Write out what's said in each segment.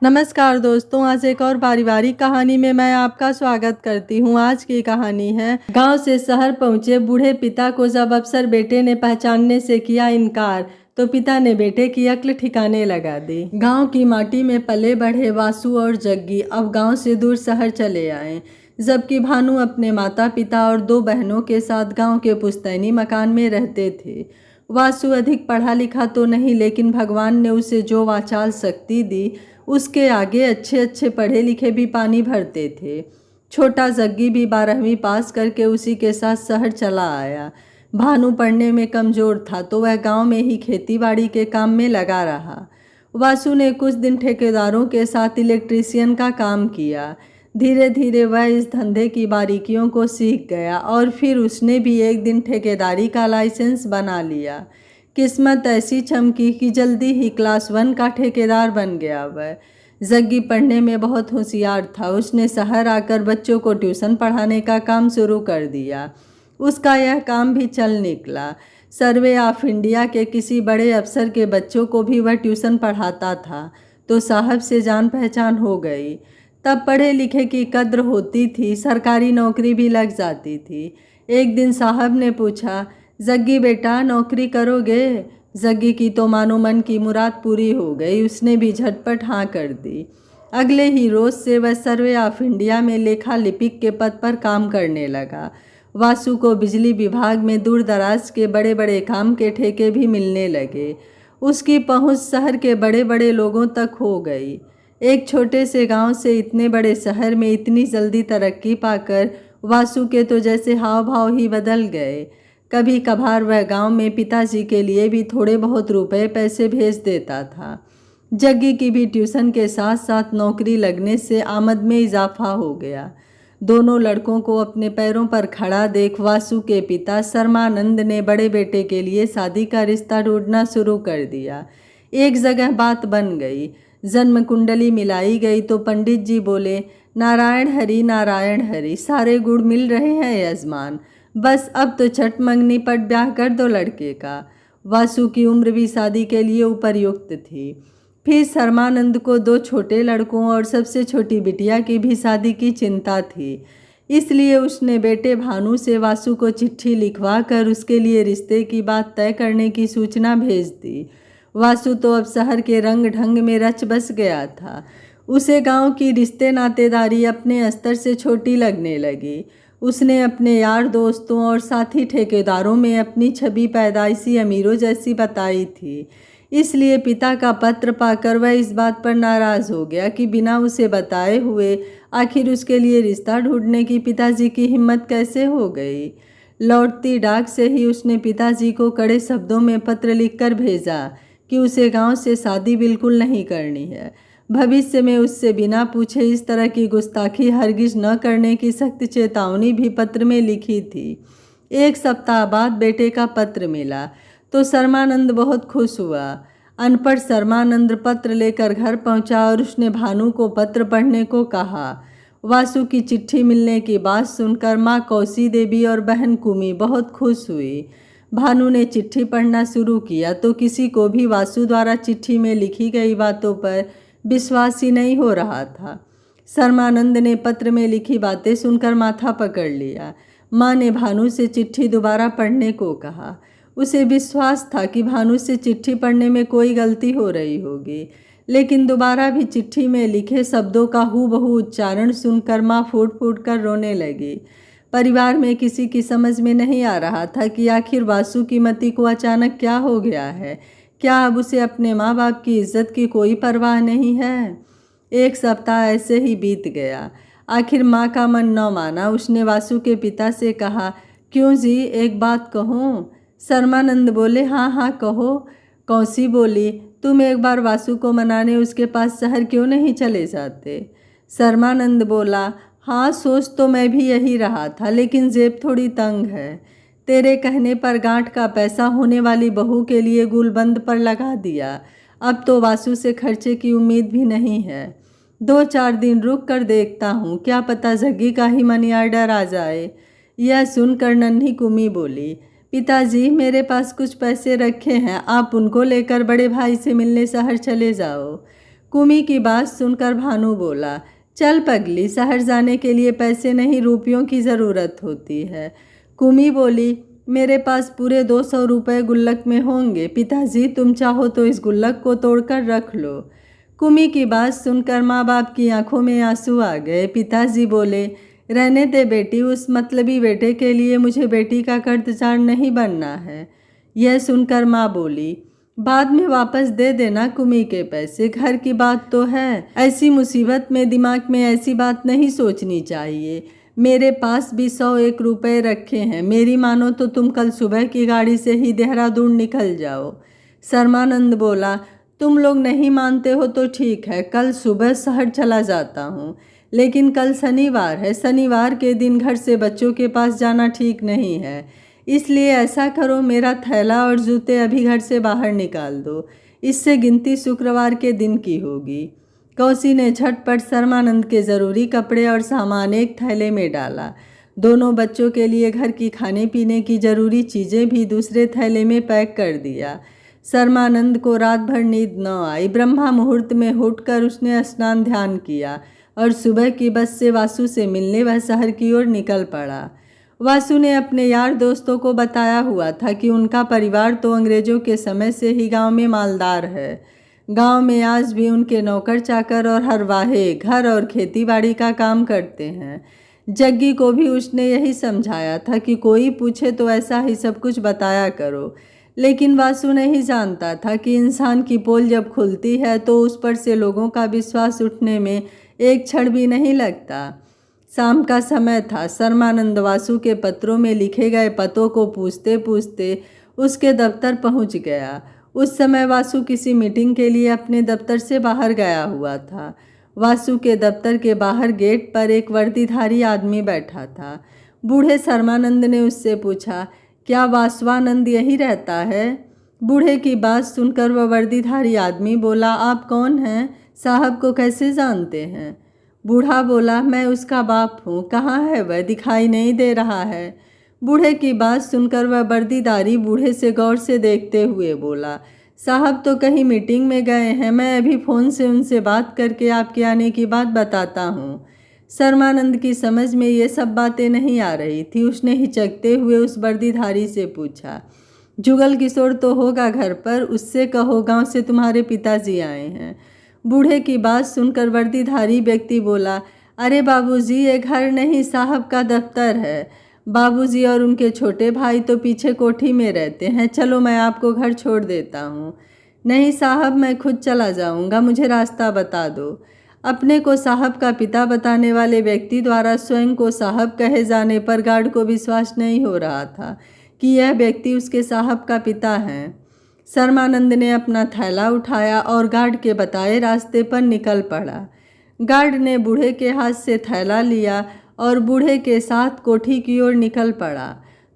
नमस्कार दोस्तों, आज एक और पारिवारिक कहानी में मैं आपका स्वागत करती हूँ। आज की कहानी है गांव से शहर पहुंचे बूढ़े पिता को जब अफसर बेटे ने पहचानने से किया इनकार तो पिता ने बेटे की अक्ल ठिकाने लगा दी। गांव की माटी में पले बढ़े वासु और जग्गी अब गांव से दूर शहर चले आए, जबकि भानु अपने माता पिता और 2 बहनों के साथ गांव के पुश्तैनी मकान में रहते थे। वासु अधिक पढ़ा लिखा तो नहीं, लेकिन भगवान ने उसे जो वाचाल शक्ति दी उसके आगे अच्छे अच्छे पढ़े लिखे भी पानी भरते थे। छोटा जग्गी भी 12वीं पास करके उसी के साथ शहर चला आया। भानु पढ़ने में कमज़ोर था तो वह गांव में ही खेतीबाड़ी के काम में लगा रहा। वासु ने कुछ दिन ठेकेदारों के साथ इलेक्ट्रीशियन का काम किया। धीरे धीरे वह इस धंधे की बारीकियों को सीख गया और फिर उसने भी एक दिन ठेकेदारी का लाइसेंस बना लिया। किस्मत ऐसी चमकी कि जल्दी ही क्लास 1 का ठेकेदार बन गया। वह जग्गी पढ़ने में बहुत होशियार था। उसने शहर आकर बच्चों को ट्यूशन पढ़ाने का काम शुरू कर दिया। उसका यह काम भी चल निकला। सर्वे ऑफ इंडिया के किसी बड़े अफसर के बच्चों को भी वह ट्यूशन पढ़ाता था तो साहब से जान पहचान हो गई। तब पढ़े लिखे की कद्र होती थी, सरकारी नौकरी भी लग जाती थी। एक दिन साहब ने पूछा, जग्गी बेटा नौकरी करोगे? जग्गी की तो मानो मन की मुराद पूरी हो गई। उसने भी झटपट हाँ कर दी। अगले ही रोज़ से वह सर्वे ऑफ इंडिया में लेखा लिपिक के पद पर काम करने लगा। वासु को बिजली विभाग में दूर दराज के बड़े बड़े काम के ठेके भी मिलने लगे। उसकी पहुंच शहर के बड़े बड़े लोगों तक हो गई। एक छोटे से गांव से इतने बड़े शहर में इतनी जल्दी तरक्की पाकर वासु के तो जैसे हाव भाव ही बदल गए। कभी कभार वह गांव में पिताजी के लिए भी थोड़े बहुत रुपए पैसे भेज देता था। जग्गी की भी ट्यूशन के साथ साथ नौकरी लगने से आमद में इजाफा हो गया। दोनों लड़कों को अपने पैरों पर खड़ा देख वासु के पिता शर्मानंद ने बड़े बेटे के लिए शादी का रिश्ता ढूंढना शुरू कर दिया। एक जगह बात बन गई। जन्म कुंडली मिलाई गई तो पंडित जी बोले, नारायण हरि, सारे गुण मिल रहे हैं यजमान, बस अब तो छठ मंगनी पट ब्याह कर दो लड़के का। वासु की उम्र भी शादी के लिए उपयुक्त थी। फिर शर्मानंद को 2 छोटे लड़कों और सबसे छोटी बिटिया की भी शादी की चिंता थी। इसलिए उसने बेटे भानु से वासु को चिट्ठी लिखवा कर उसके लिए रिश्ते की बात तय करने की सूचना भेज दी। वासु तो अब शहर के रंग ढंग में रच बस गया था। उसे गांव की रिश्ते नातेदारी अपने स्तर से छोटी लगने लगी। उसने अपने यार दोस्तों और साथी ठेकेदारों में अपनी छवि पैदाइशी अमीरों जैसी बताई थी। इसलिए पिता का पत्र पाकर वह इस बात पर नाराज़ हो गया कि बिना उसे बताए हुए आखिर उसके लिए रिश्ता ढूंढने की पिताजी की हिम्मत कैसे हो गई। लौटती डाक से ही उसने पिताजी को कड़े शब्दों में पत्र लिखकर भेजा कि उसे गांव से शादी बिल्कुल नहीं करनी है। भविष्य में उससे बिना पूछे इस तरह की गुस्ताखी हरगिज न करने की सख्त चेतावनी भी पत्र में लिखी थी। 1 सप्ताह बाद बेटे का पत्र मिला तो शर्मानंद बहुत खुश हुआ। अनपढ़ शर्मानंद पत्र लेकर घर पहुंचा और उसने भानु को पत्र पढ़ने को कहा। वासु की चिट्ठी मिलने की बात सुनकर माँ कौसी देवी और बहन कुमी बहुत खुश हुई। भानु ने चिट्ठी पढ़ना शुरू किया तो किसी को भी वासु द्वारा चिट्ठी में लिखी गई बातों पर विश्वास ही नहीं हो रहा था। शर्मानंद ने पत्र में लिखी बातें सुनकर माथा पकड़ लिया। माँ ने भानु से चिट्ठी दोबारा पढ़ने को कहा। उसे विश्वास था कि भानु से चिट्ठी पढ़ने में कोई गलती हो रही होगी, लेकिन दोबारा भी चिट्ठी में लिखे शब्दों का हूबहू उच्चारण सुनकर माँ फूट फूट कर रोने लगी। परिवार में किसी की समझ में नहीं आ रहा था कि आखिर वासु की मति को अचानक क्या हो गया है। क्या अब उसे अपने माँ बाप की इज्जत की कोई परवाह नहीं है? 1 सप्ताह ऐसे ही बीत गया। आखिर माँ का मन न माना। उसने वासु के पिता से कहा, क्यों जी, एक बात कहूँ? शर्मानंद बोले, हाँ हाँ कहो। कौसी बोली, तुम एक बार वासु को मनाने उसके पास शहर क्यों नहीं चले जाते? शर्मानंद बोला, हाँ सोच तो मैं भी यही रहा था, लेकिन जेब थोड़ी तंग है। तेरे कहने पर गांठ का पैसा होने वाली बहू के लिए गुलबंद पर लगा दिया। अब तो वासु से खर्चे की उम्मीद भी नहीं है। 2-4 दिन रुक कर देखता हूँ, क्या पता जग्गी का ही मनी ऑर्डर आ जाए। यह सुनकर नन्ही कुमी बोली, पिताजी मेरे पास कुछ पैसे रखे हैं, आप उनको लेकर बड़े भाई से मिलने शहर चले जाओ। कुमी की बात सुनकर भानु बोला, चल पगली, शहर जाने के लिए पैसे नहीं रुपयों की ज़रूरत होती है। कुमी बोली, मेरे पास पूरे 200 रुपये गुल्लक में होंगे। पिताजी, तुम चाहो तो इस गुल्लक को तोड़कर रख लो। कुमी की बात सुनकर माँ बाप की आंखों में आंसू आ गए। पिताजी बोले, रहने दे बेटी, उस मतलबी बेटे के लिए मुझे बेटी का कर्जदार नहीं बनना है। यह सुनकर माँ बोली, बाद में वापस दे देना कुमी के पैसे, घर की बात तो है। ऐसी मुसीबत में दिमाग में ऐसी बात नहीं सोचनी चाहिए। मेरे पास भी 101 रुपये रखे हैं। मेरी मानो तो तुम कल सुबह की गाड़ी से ही देहरादून निकल जाओ। शर्मानंद बोला, तुम लोग नहीं मानते हो तो ठीक है, कल सुबह शहर चला जाता हूँ, लेकिन कल शनिवार है। शनिवार के दिन घर से बच्चों के पास जाना ठीक नहीं है। इसलिए ऐसा करो, मेरा थैला और जूते अभी घर से बाहर निकाल दो। इससे गिनती शुक्रवार के दिन की होगी। कौसी ने झटपट शर्मानंद के ज़रूरी कपड़े और सामान एक थैले में डाला। दोनों बच्चों के लिए घर की खाने पीने की ज़रूरी चीज़ें भी दूसरे थैले में पैक कर दिया। शर्मानंद को रात भर नींद न आई। ब्रह्मा मुहूर्त में उठकर उसने स्नान ध्यान किया और सुबह की बस से वासु से मिलने वह शहर की ओर निकल पड़ा। वासु ने अपने यार दोस्तों को बताया हुआ था कि उनका परिवार तो अंग्रेजों के समय से ही गांव में मालदार है। गांव में आज भी उनके नौकर चाकर और हरवाहे घर और खेतीबाड़ी का काम करते हैं। जग्गी को भी उसने यही समझाया था कि कोई पूछे तो ऐसा ही सब कुछ बताया करो, लेकिन वासु नहीं जानता था कि इंसान की पोल जब खुलती है तो उस पर से लोगों का विश्वास उठने में एक क्षण भी नहीं लगता। शाम का समय था। शर्मानंद वासु के पत्रों में लिखे गए पतों को पूछते पूछते उसके दफ्तर पहुंच गया। उस समय वासु किसी मीटिंग के लिए अपने दफ्तर से बाहर गया हुआ था। वासु के दफ्तर के बाहर गेट पर एक वर्दीधारी आदमी बैठा था। बूढ़े शर्मानंद ने उससे पूछा, क्या वासवानंद यहीं रहता है? बूढ़े की बात सुनकर वह वर्दीधारी आदमी बोला, आप कौन हैं? साहब को कैसे जानते हैं? बूढ़ा बोला, मैं उसका बाप हूँ। कहाँ है वह? दिखाई नहीं दे रहा है। बूढ़े की बात सुनकर वह वर्दीधारी बूढ़े से गौर से देखते हुए बोला, साहब तो कहीं मीटिंग में गए हैं, मैं अभी फ़ोन से उनसे बात करके आपके आने की बात बताता हूँ। शर्मानंद की समझ में ये सब बातें नहीं आ रही थी। उसने हिचकते हुए उस वर्दीधारी से पूछा, जुगल किशोर तो होगा घर पर, उससे कहो गांव से तुम्हारे पिताजी आए हैं। बूढ़े की बात सुनकर वर्दीधारी व्यक्ति बोला, अरे बाबूजी, ये घर नहीं, साहब का दफ्तर है। बाबूजी और उनके छोटे भाई तो पीछे कोठी में रहते हैं, चलो मैं आपको घर छोड़ देता हूँ। नहीं साहब, मैं खुद चला जाऊँगा, मुझे रास्ता बता दो। अपने को साहब का पिता बताने वाले व्यक्ति द्वारा स्वयं को साहब कहे जाने पर गार्ड को विश्वास नहीं हो रहा था कि यह व्यक्ति उसके साहब का पिता हैं। शर्मानंद ने अपना थैला उठाया और गार्ड के बताए रास्ते पर निकल पड़ा। गार्ड ने बूढ़े के हाथ से थैला लिया और बूढ़े के साथ कोठी की ओर निकल पड़ा।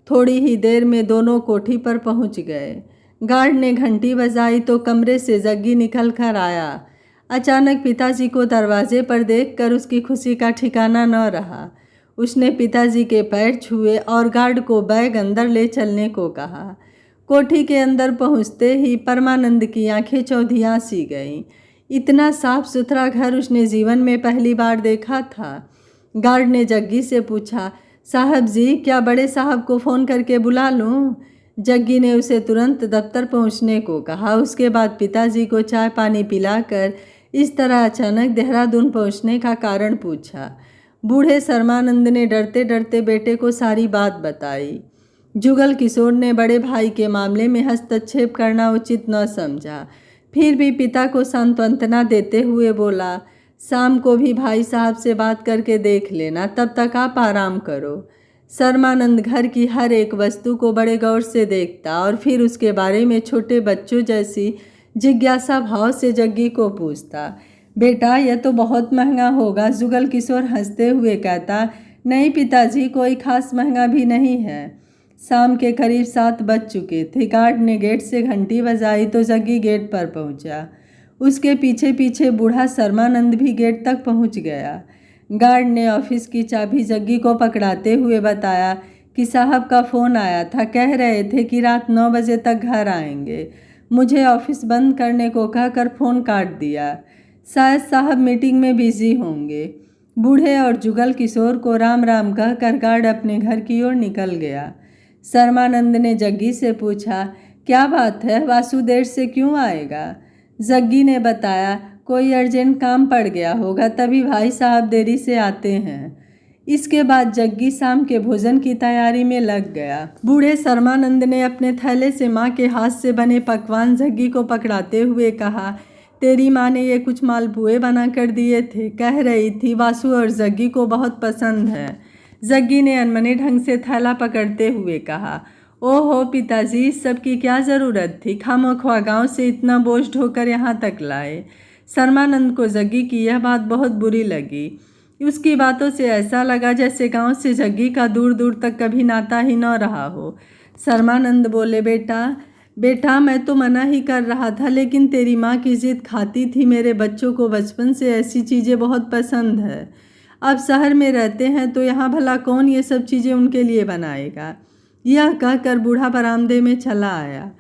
थोड़ी ही देर में दोनों कोठी पर पहुंच गए। गार्ड ने घंटी बजाई तो कमरे से जग्गी निकल कर आया। अचानक पिताजी को दरवाजे पर देखकर उसकी खुशी का ठिकाना न रहा। उसने पिताजी के पैर छुए और गार्ड को बैग अंदर ले चलने को कहा। कोठी के अंदर पहुंचते ही परमानंद की आंखें चौधियां सी गईं। इतना साफ सुथरा घर उसने जीवन में पहली बार देखा था। गार्ड ने जग्गी से पूछा, साहब जी, क्या बड़े साहब को फ़ोन करके बुला लूं? जग्गी ने उसे तुरंत दफ्तर पहुंचने को कहा। उसके बाद पिताजी को चाय पानी पिलाकर इस तरह अचानक देहरादून पहुंचने का कारण पूछा। बूढ़े शर्मानंद ने डरते डरते बेटे को सारी बात बताई। जुगल किशोर ने बड़े भाई के मामले में हस्तक्षेप करना उचित न समझा, फिर भी पिता को सांत्वना देते हुए बोला, शाम को भी भाई साहब से बात करके देख लेना, तब तक आप आराम करो। शर्मानंद घर की हर एक वस्तु को बड़े गौर से देखता और फिर उसके बारे में छोटे बच्चों जैसी जिज्ञासा भाव से जग्गी को पूछता, बेटा यह तो बहुत महंगा होगा। जुगल किशोर हंसते हुए कहता, नहीं पिताजी, कोई खास महंगा भी नहीं है। शाम के करीब 7 बज चुके थे। गार्ड ने गेट से घंटी बजाई तो जग्गी गेट पर पहुंचा। उसके पीछे पीछे बूढ़ा शर्मानंद भी गेट तक पहुंच गया। गार्ड ने ऑफिस की चाबी जग्गी को पकड़ाते हुए बताया कि साहब का फ़ोन आया था, कह रहे थे कि रात 9 बजे तक घर आएंगे। मुझे ऑफिस बंद करने को कहकर फ़ोन काट दिया। शायद साहब मीटिंग में बिजी होंगे। बूढ़े और जुगल किशोर को राम राम कहकर गार्ड अपने घर की ओर निकल गया। शर्मानंद ने जग्गी से पूछा, क्या बात है, वासु देर से क्यों आएगा? जग्गी ने बताया, कोई अर्जेंट काम पड़ गया होगा, तभी भाई साहब देरी से आते हैं। इसके बाद जग्गी शाम के भोजन की तैयारी में लग गया। बूढ़े शर्मानंद ने अपने थैले से माँ के हाथ से बने पकवान जग्गी को पकड़ाते हुए कहा, तेरी माँ ने ये कुछ मालपुए बना कर दिए थे, कह रही थी वासु और जग्गी को बहुत पसंद है। जग्गी ने अनमने ढंग से थैला पकड़ते हुए कहा, ओहो पिताजी, इस सब की क्या ज़रूरत थी, खामख्वा गांव से इतना बोझ ढोकर यहाँ तक लाए। शर्मानंद को जग्गी की यह बात बहुत बुरी लगी। उसकी बातों से ऐसा लगा जैसे गांव से जग्गी का दूर दूर तक कभी नाता ही न रहा हो। शर्मानंद बोले, बेटा मैं तो मना ही कर रहा था, लेकिन तेरी माँ की जिद खाती थी। मेरे बच्चों को बचपन से ऐसी चीज़ें बहुत पसंद है। अब शहर में रहते हैं तो यहाँ भला कौन ये सब चीज़ें उनके लिए बनाएगा। यह कहकर बूढ़ा बरामदे में चला आया।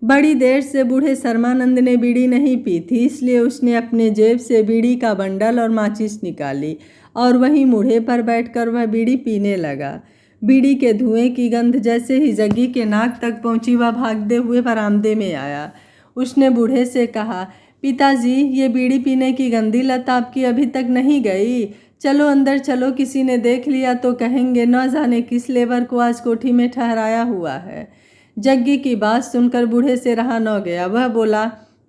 बड़ी देर से बूढ़े शर्मानंद ने बीड़ी नहीं पी थी, इसलिए उसने अपने जेब से बीड़ी का बंडल और माचिस निकाली और वहीं मूढ़े पर बैठकर वह बीड़ी पीने लगा। बीड़ी के धुएं की गंध जैसे ही जग्गी के नाक तक पहुंची, वह भागते हुए बरामदे में आया। उसने बूढ़े से कहा, पिताजी, ये बीड़ी पीने की गंदी लत आपकी अभी तक नहीं गई? चलो अंदर चलो, किसी ने देख लिया तो कहेंगे न जाने किस लेबर को आज कोठी में ठहराया हुआ है। जग्गी की बात सुनकर बूढ़े से रहा न गया। वह बोला,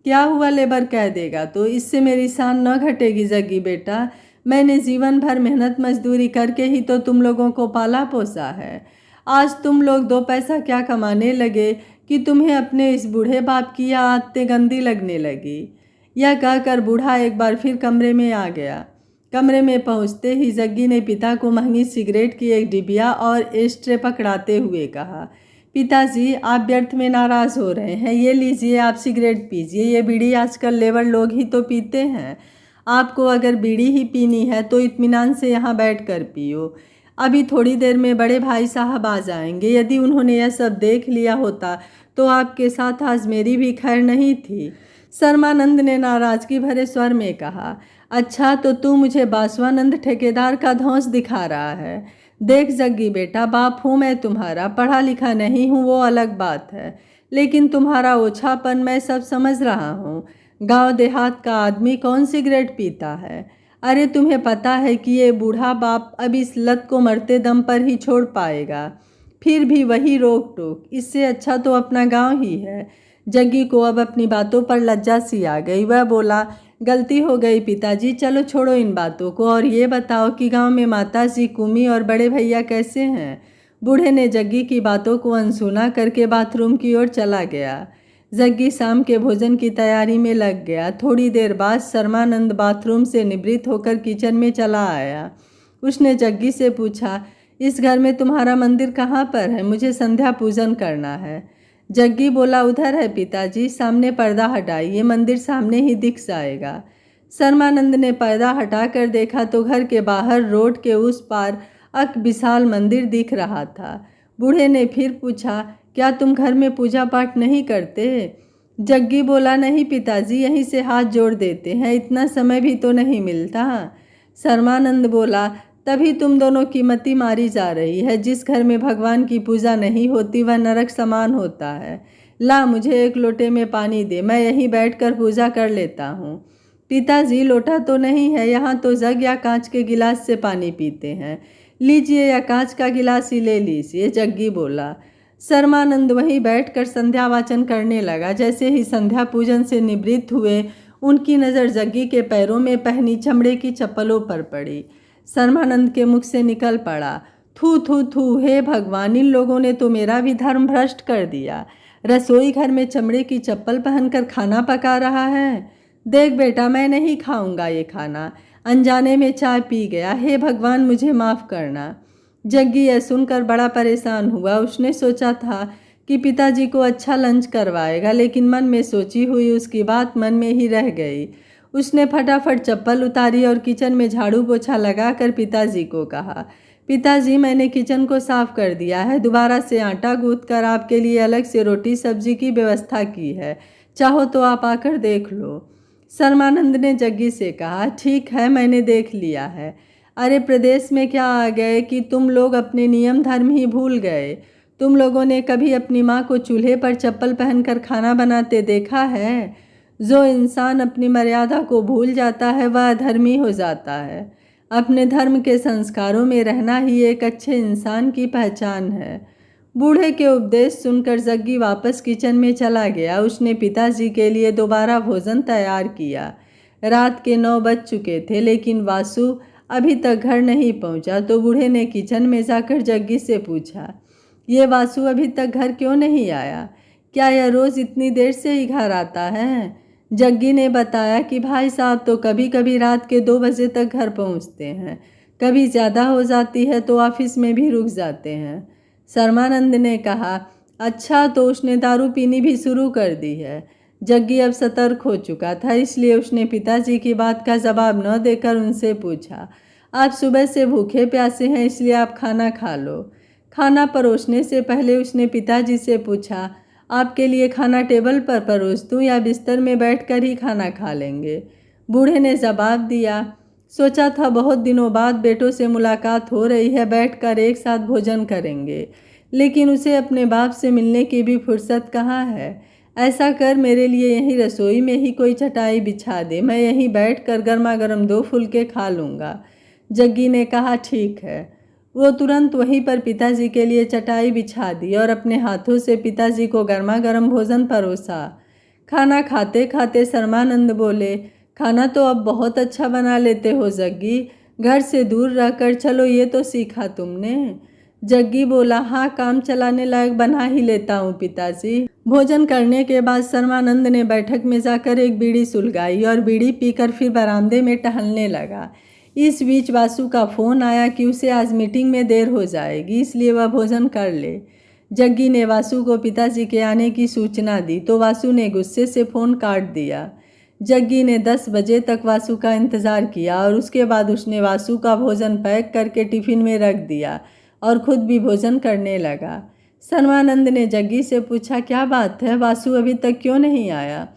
क्या हुआ, लेबर कह देगा तो इससे मेरी शान न घटेगी। जग्गी बेटा, मैंने जीवन भर मेहनत मजदूरी करके ही तो तुम लोगों को पाला पोसा है। आज तुम लोग 2 पैसा क्या कमाने लगे कि तुम्हें अपने इस बूढ़े बाप की यह आदतें गंदी लगने लगी। यह कहकर बूढ़ा एक बार फिर कमरे में आ गया। कमरे में पहुंचते ही जग्गी ने पिता को महंगी सिगरेट की एक डिबिया और एस्ट्रे पकड़ाते हुए कहा, पिताजी, आप व्यर्थ में नाराज हो रहे हैं, ये लीजिए, आप सिगरेट पीजिए। ये बीड़ी आजकल लेबर लोग ही तो पीते हैं। आपको अगर बीड़ी ही पीनी है तो इत्मीनान से यहाँ बैठ कर पियो। अभी थोड़ी देर में बड़े भाई साहब आ जाएंगे। यदि उन्होंने यह सब देख लिया होता तो आपके साथ आज मेरी भी खैर नहीं थी। शर्मानंद ने नाराजगी भरे स्वर में कहा, अच्छा तो तू मुझे बासवानंद ठेकेदार का धौंस दिखा रहा है। देख जग्गी बेटा, बाप हूँ मैं तुम्हारा, पढ़ा लिखा नहीं हूँ वो अलग बात है, लेकिन तुम्हारा ओछापन मैं सब समझ रहा हूँ। गांव देहात का आदमी कौन सिगरेट पीता है? अरे तुम्हें पता है कि ये बूढ़ा बाप अब इस लत को मरते दम पर ही छोड़ पाएगा, फिर भी वही रोक टोक, इससे अच्छा तो अपना गांव ही है। जग्गी को अब अपनी बातों पर लज्जा सी आ गई। वह बोला, गलती हो गई पिताजी, चलो छोड़ो इन बातों को और ये बताओ कि गांव में माताजी, कुमी और बड़े भैया कैसे हैं? बूढ़े ने जग्गी की बातों को अनसुना करके बाथरूम की ओर चला गया। जग्गी शाम के भोजन की तैयारी में लग गया। थोड़ी देर बाद शर्मानंद बाथरूम से निवृत्त होकर किचन में चला आया। उसने जग्गी से पूछा, इस घर में तुम्हारा मंदिर कहाँ पर है? मुझे संध्या पूजन करना है। जग्गी बोला, उधर है पिताजी, सामने पर्दा हटाइए, मंदिर सामने ही दिख जाएगा। शर्मानंद ने पर्दा हटाकर देखा तो घर के बाहर रोड के उस पार एक विशाल मंदिर दिख रहा था। बूढ़े ने फिर पूछा, क्या तुम घर में पूजा पाठ नहीं करते? जग्गी बोला, नहीं पिताजी, यहीं से हाथ जोड़ देते हैं, इतना समय भी तो नहीं मिलता। शर्मानंद बोला, तभी तुम दोनों की मति मारी जा रही है। जिस घर में भगवान की पूजा नहीं होती वह नरक समान होता है। ला, मुझे एक लोटे में पानी दे, मैं यहीं बैठकर पूजा कर लेता हूँ। पिताजी, लोटा तो नहीं है, यहाँ तो जग या कांच के गिलास से पानी पीते हैं। लीजिए, या कांच का गिलास ही ले लीजिए, जग्गी बोला। शर्मानंद वहीं बैठकर संध्या वाचन करने लगा। जैसे ही संध्या पूजन से निवृत्त हुए, उनकी नज़र जग्गी के पैरों में पहनी चमड़े की चप्पलों पर पड़ी। शर्मानंद के मुख से निकल पड़ा, थू थू थू, हे भगवान, इन लोगों ने तो मेरा भी धर्म भ्रष्ट कर दिया। रसोई घर में चमड़े की चप्पल पहनकर खाना पका रहा है। देख बेटा, मैं नहीं खाऊंगा ये खाना, अनजाने में चाय पी गया, हे भगवान मुझे माफ़ करना। जग्गी यह सुनकर बड़ा परेशान हुआ। उसने सोचा था कि पिताजी को अच्छा लंच करवाएगा, लेकिन मन में सोची हुई उसकी बात मन में ही रह गई। उसने फटाफट चप्पल उतारी और किचन में झाड़ू पोछा लगाकर पिताजी को कहा, पिताजी, मैंने किचन को साफ कर दिया है, दोबारा से आटा गूंथ कर आपके लिए अलग से रोटी सब्जी की व्यवस्था की है, चाहो तो आप आकर देख लो। शर्मानंद ने जग्गी से कहा, ठीक है, मैंने देख लिया है। अरे प्रदेश में क्या आ गए कि तुम लोग अपने नियम धर्म ही भूल गए। तुम लोगों ने कभी अपनी माँ को चूल्हे पर चप्पल पहनकर खाना बनाते देखा है? जो इंसान अपनी मर्यादा को भूल जाता है वह अधर्मी हो जाता है। अपने धर्म के संस्कारों में रहना ही एक अच्छे इंसान की पहचान है। बूढ़े के उपदेश सुनकर जग्गी वापस किचन में चला गया। उसने पिताजी के लिए दोबारा भोजन तैयार किया। रात के 9 बज चुके थे, लेकिन वासु अभी तक घर नहीं पहुंचा। तो बूढ़े ने किचन में जाकर जग्गी से पूछा, ये वासु अभी तक घर क्यों नहीं आया? क्या यह रोज़ इतनी देर से ही घर आता है? जग्गी ने बताया कि भाई साहब तो कभी कभी रात के 2 बजे तक घर पहुंचते हैं, कभी ज़्यादा हो जाती है तो ऑफिस में भी रुक जाते हैं। शर्मानंद ने कहा, अच्छा, तो उसने दारू पीनी भी शुरू कर दी है। जग्गी अब सतर्क हो चुका था, इसलिए उसने पिताजी की बात का जवाब न देकर उनसे पूछा, आप सुबह से भूखे प्यासे हैं, इसलिए आप खाना खा लो। खाना परोसने से पहले उसने पिताजी से पूछा, आपके लिए खाना टेबल पर परोस दूं या बिस्तर में बैठकर ही खाना खा लेंगे? बूढ़े ने जवाब दिया, सोचा था बहुत दिनों बाद बेटों से मुलाकात हो रही है, बैठकर एक साथ भोजन करेंगे, लेकिन उसे अपने बाप से मिलने की भी फुर्सत कहाँ है। ऐसा कर, मेरे लिए यहीं रसोई में ही कोई चटाई बिछा दे, मैं यहीं बैठकर गर्मा गर्म 2 फुलके खा लूँगा। जग्गी ने कहा, ठीक है। वो तुरंत वहीं पर पिताजी के लिए चटाई बिछा दी और अपने हाथों से पिताजी को गर्मा गर्म भोजन परोसा। खाना खाते खाते शर्मानंद बोले, खाना तो अब बहुत अच्छा बना लेते हो जग्गी, घर से दूर रहकर चलो ये तो सीखा तुमने। जग्गी बोला, हाँ, काम चलाने लायक बना ही लेता हूँ पिताजी। भोजन करने के बाद शर्मानंद ने बैठक में जाकर एक बीड़ी सुलगाई और बीड़ी पीकर फिर बरामदे में टहलने लगा। इस बीच वासु का फ़ोन आया कि उसे आज मीटिंग में देर हो जाएगी, इसलिए वह भोजन कर ले। जग्गी ने वासु को पिताजी के आने की सूचना दी तो वासु ने गुस्से से फ़ोन काट दिया। जग्गी ने 10 बजे तक वासु का इंतज़ार किया और उसके बाद उसने वासु का भोजन पैक करके टिफ़िन में रख दिया और खुद भी भोजन करने लगा। शर्मानंद ने जग्गी से पूछा, क्या बात है, वासु अभी तक क्यों नहीं आया?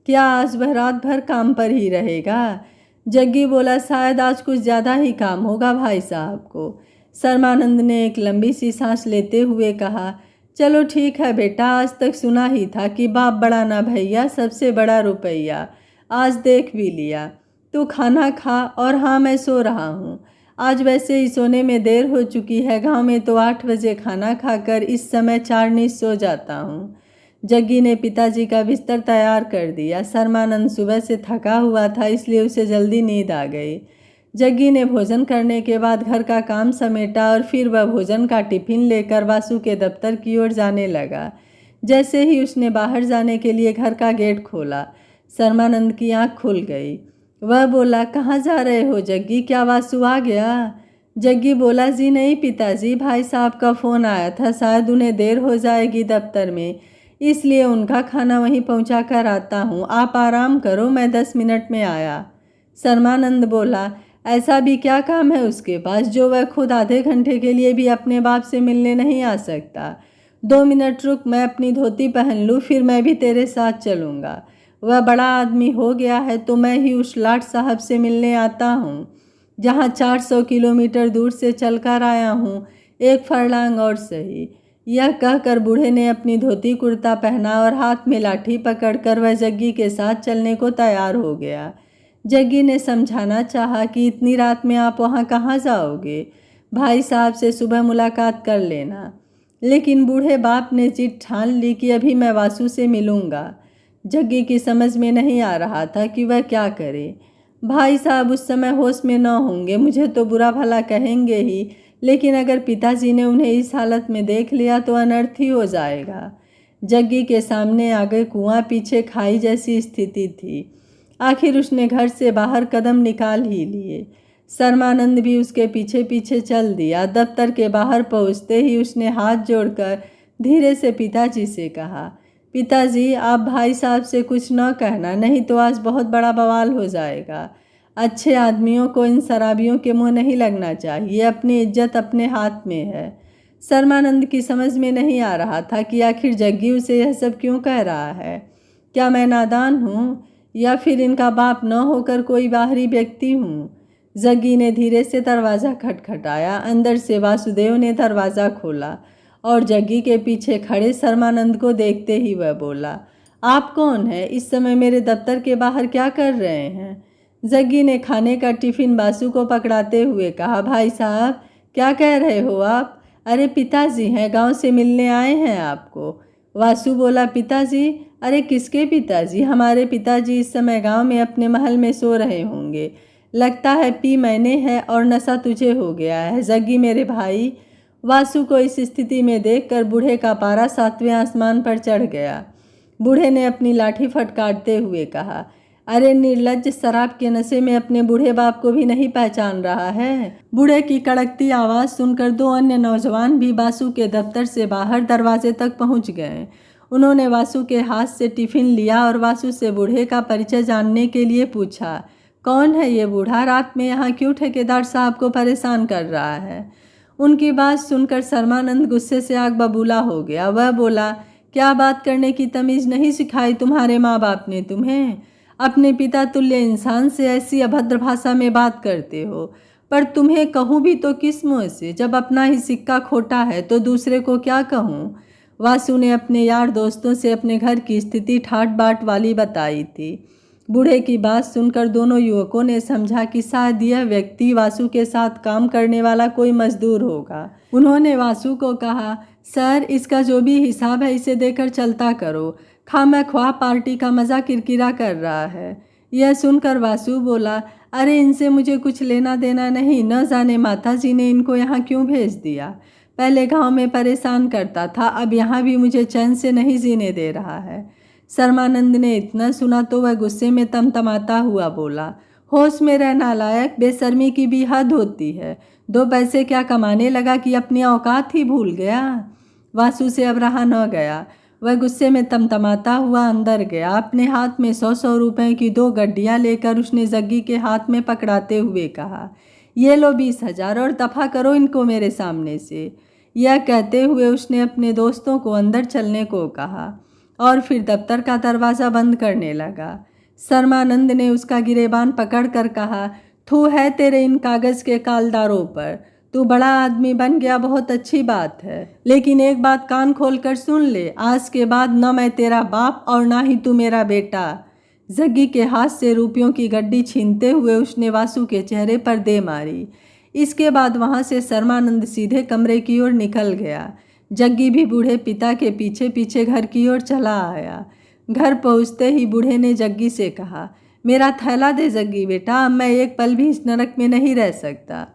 क्या आज वह रात भर काम पर ही रहेगा? जग्गी बोला, शायद आज कुछ ज़्यादा ही काम होगा भाई साहब को। शर्मानंद ने एक लंबी सी सांस लेते हुए कहा, चलो ठीक है बेटा, आज तक सुना ही था कि बाप बड़ा ना भैया, सबसे बड़ा रुपया। आज देख भी लिया। तू खाना खा और हाँ, मैं सो रहा हूँ। आज वैसे ही सोने में देर हो चुकी है, गांव में तो 8 बजे खाना खाकर इस समय 4 सो जाता हूँ। जग्गी ने पिताजी का बिस्तर तैयार कर दिया। शर्मानंद सुबह से थका हुआ था, इसलिए उसे जल्दी नींद आ गई। जग्गी ने भोजन करने के बाद घर का काम समेटा और फिर वह भोजन का टिफ़िन लेकर वासु के दफ्तर की ओर जाने लगा। जैसे ही उसने बाहर जाने के लिए घर का गेट खोला, शर्मानंद की आंख खुल गई। वह बोला, कहाँ जा रहे हो जग्गी, क्या वासु आ गया? जग्गी बोला, जी नहीं पिताजी, भाई साहब का फ़ोन आया था, शायद उन्हें देर हो जाएगी दफ्तर में, इसलिए उनका खाना वहीं पहुंचा कर आता हूँ। आप आराम करो, मैं 10 मिनट में आया। शर्मानंद बोला, ऐसा भी क्या काम है उसके पास जो वह खुद आधे घंटे के लिए भी अपने बाप से मिलने नहीं आ सकता? 2 मिनट रुक, मैं अपनी धोती पहन लूँ, फिर मैं भी तेरे साथ चलूँगा। वह बड़ा आदमी हो गया है तो मैं ही उस लाट साहब से मिलने आता हूँ, जहाँ 400 किलोमीटर दूर से चलकर आया हूँ, 1 फरलांग और सही। यह कहकर बूढ़े ने अपनी धोती कुर्ता पहना और हाथ में लाठी पकड़कर वह जग्गी के साथ चलने को तैयार हो गया। जग्गी ने समझाना चाहा कि इतनी रात में आप वहाँ कहाँ जाओगे, भाई साहब से सुबह मुलाकात कर लेना, लेकिन बूढ़े बाप ने जिद ठान ली कि अभी मैं वासु से मिलूँगा। जग्गी की समझ में नहीं आ रहा था कि वह क्या करे। भाई साहब उस समय होश में न होंगे, मुझे तो बुरा भला कहेंगे ही, लेकिन अगर पिताजी ने उन्हें इस हालत में देख लिया तो अनर्थ ही हो जाएगा। जग्गी के सामने आगे कुआं, पीछे खाई जैसी स्थिति थी। आखिर उसने घर से बाहर कदम निकाल ही लिए। शर्मानंद भी उसके पीछे पीछे चल दिया। दफ्तर के बाहर पहुंचते ही उसने हाथ जोड़कर धीरे से पिताजी से कहा, पिताजी, आप भाई साहब से कुछ न कहना, नहीं तो आज बहुत बड़ा बवाल हो जाएगा। अच्छे आदमियों को इन शराबियों के मुंह नहीं लगना चाहिए, अपनी इज्जत अपने हाथ में है। शर्मानंद की समझ में नहीं आ रहा था कि आखिर जग्गी उसे यह सब क्यों कह रहा है। क्या मैं नादान हूँ? या फिर इनका बाप न होकर कोई बाहरी व्यक्ति हूँ। जग्गी ने धीरे से दरवाज़ा खटखटाया। अंदर से वासुदेव ने दरवाज़ा खोला और जग्गी के पीछे खड़े शर्मानंद को देखते ही वह बोला, आप कौन है? इस समय मेरे दफ्तर के बाहर क्या कर रहे हैं? जग्गी ने खाने का टिफ़िन वासु को पकड़ाते हुए कहा, भाई साहब क्या कह रहे हो आप? अरे पिताजी हैं, गांव से मिलने आए हैं आपको। वासु बोला, पिताजी? अरे किसके पिताजी? हमारे पिताजी इस समय गांव में अपने महल में सो रहे होंगे। लगता है पी मैंने है और नशा तुझे हो गया है जग्गी मेरे भाई। वासु को इस स्थिति में देखकर बूढ़े का पारा 7वें आसमान पर चढ़ गया। बूढ़े ने अपनी लाठी फटकारते हुए कहा, अरे निर्लज्ज, शराब के नशे में अपने बूढ़े बाप को भी नहीं पहचान रहा है। बूढ़े की कड़कती आवाज़ सुनकर 2 अन्य नौजवान भी वासु के दफ्तर से बाहर दरवाजे तक पहुंच गए। उन्होंने वासु के हाथ से टिफ़िन लिया और वासु से बूढ़े का परिचय जानने के लिए पूछा, कौन है ये बूढ़ा? रात में यहाँ क्यों ठेकेदार साहब को परेशान कर रहा है? उनकी बात सुनकर शर्मानंद गुस्से से आग बबूला हो गया। वह बोला, क्या बात करने की तमीज़ नहीं सिखाई तुम्हारे माँ बाप ने तुम्हें? अपने पिता तुल्य इंसान से ऐसी अभद्र भाषा में बात करते हो। पर तुम्हें कहूँ भी तो किस मुँह से? जब अपना ही सिक्का खोटा है तो दूसरे को क्या कहूँ? वासु ने अपने यार दोस्तों से अपने घर की स्थिति ठाट बाट वाली बताई थी। बूढ़े की बात सुनकर दोनों युवकों ने समझा कि शायद यह व्यक्ति वासु के साथ काम करने वाला कोई मजदूर होगा। उन्होंने वासु को कहा, सर इसका जो भी हिसाब है इसे देकर चलता करो, खामख्वाह पार्टी का मज़ा किरकिरा कर रहा है। यह सुनकर वासु बोला, अरे इनसे मुझे कुछ लेना देना नहीं, न जाने माताजी ने इनको यहाँ क्यों भेज दिया। पहले गांव में परेशान करता था, अब यहाँ भी मुझे चैन से नहीं जीने दे रहा है। शर्मानंद ने इतना सुना तो वह गुस्से में तमतमाता हुआ बोला, होश में रहना लायक, बेशर्मी की भी हद होती है। 2 पैसे क्या कमाने लगा कि अपनी औकात ही भूल गया। वासु से अब रहा न गया। वह गुस्से में तमतमाता हुआ अंदर गया। अपने हाथ में 100-100 रुपए की 2 गड्डियाँ लेकर उसने जग्गी के हाथ में पकड़ाते हुए कहा, ये लो 20,000 और दफ़ा करो इनको मेरे सामने से। यह कहते हुए उसने अपने दोस्तों को अंदर चलने को कहा और फिर दफ्तर का दरवाज़ा बंद करने लगा। शर्मानंद ने उसका गिरेबान पकड़कर कहा, थू है तेरे इन कागज़ के कालदारों पर। तू बड़ा आदमी बन गया, बहुत अच्छी बात है, लेकिन एक बात कान खोल कर सुन ले, आज के बाद न मैं तेरा बाप और ना ही तू मेरा बेटा। जग्गी के हाथ से रुपयों की गड्डी छीनते हुए उसने वासु के चेहरे पर दे मारी। इसके बाद वहाँ से शर्मानंद सीधे कमरे की ओर निकल गया। जग्गी भी बूढ़े पिता के पीछे पीछे घर की ओर चला आया। घर पहुँचते ही बूढ़े ने जग्गी से कहा, मेरा थैला दे जग्गी बेटा, अब मैं एक पल भी इस नरक में नहीं रह सकता।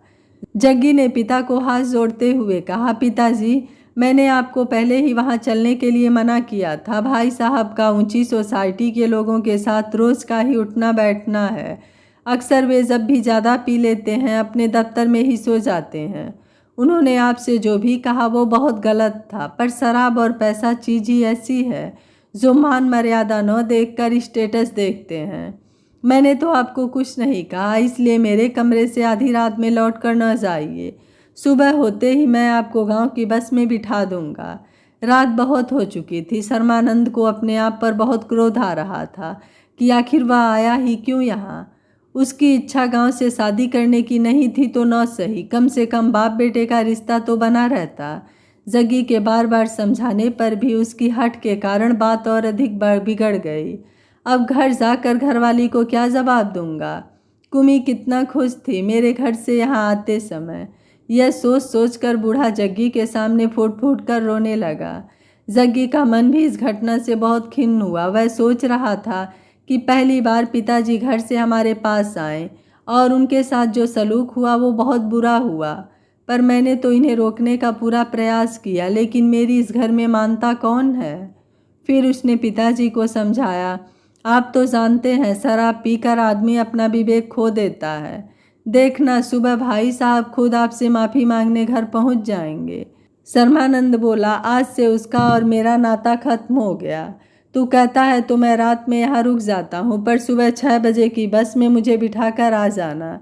जग्गी ने पिता को हाथ जोड़ते हुए कहा, पिताजी मैंने आपको पहले ही वहाँ चलने के लिए मना किया था। भाई साहब का ऊंची सोसाइटी के लोगों के साथ रोज़ का ही उठना बैठना है। अक्सर वे जब भी ज़्यादा पी लेते हैं अपने दफ्तर में ही सो जाते हैं। उन्होंने आपसे जो भी कहा वो बहुत गलत था, पर शराब और पैसा चीज़ ही ऐसी है जो मान मर्यादा न देखकर स्टेटस देखते हैं। मैंने तो आपको कुछ नहीं कहा, इसलिए मेरे कमरे से आधी रात में लौट कर न जाइए। सुबह होते ही मैं आपको गांव की बस में बिठा दूंगा। रात बहुत हो चुकी थी। शर्मानंद को अपने आप पर बहुत क्रोध आ रहा था कि आखिर वह आया ही क्यों यहाँ। उसकी इच्छा गांव से शादी करने की नहीं थी तो न सही, कम से कम बाप बेटे का रिश्ता तो बना रहता। जग्गी के बार बार समझाने पर भी उसकी हट के कारण बात और अधिक बिगड़ गई। अब घर जाकर घरवाली को क्या जवाब दूंगा। कुमी कितना खुश थी मेरे घर से यहाँ आते समय। यह सोच सोच कर बूढ़ा जग्गी के सामने फूट फूट कर रोने लगा। जग्गी का मन भी इस घटना से बहुत खिन्न हुआ। वह सोच रहा था कि पहली बार पिताजी घर से हमारे पास आए और उनके साथ जो सलूक हुआ वो बहुत बुरा हुआ, पर मैंने तो इन्हें रोकने का पूरा प्रयास किया, लेकिन मेरी इस घर में मानता कौन है। फिर उसने पिताजी को समझाया, आप तो जानते हैं शराब पीकर आदमी अपना विवेक खो देता है। देखना सुबह भाई साहब खुद आपसे माफ़ी मांगने घर पहुंच जाएंगे। शर्मानंद बोला, आज से उसका और मेरा नाता खत्म हो गया। तू कहता है तो मैं रात में यहाँ रुक जाता हूँ, पर सुबह 6 बजे की बस में मुझे बिठाकर आ जाना।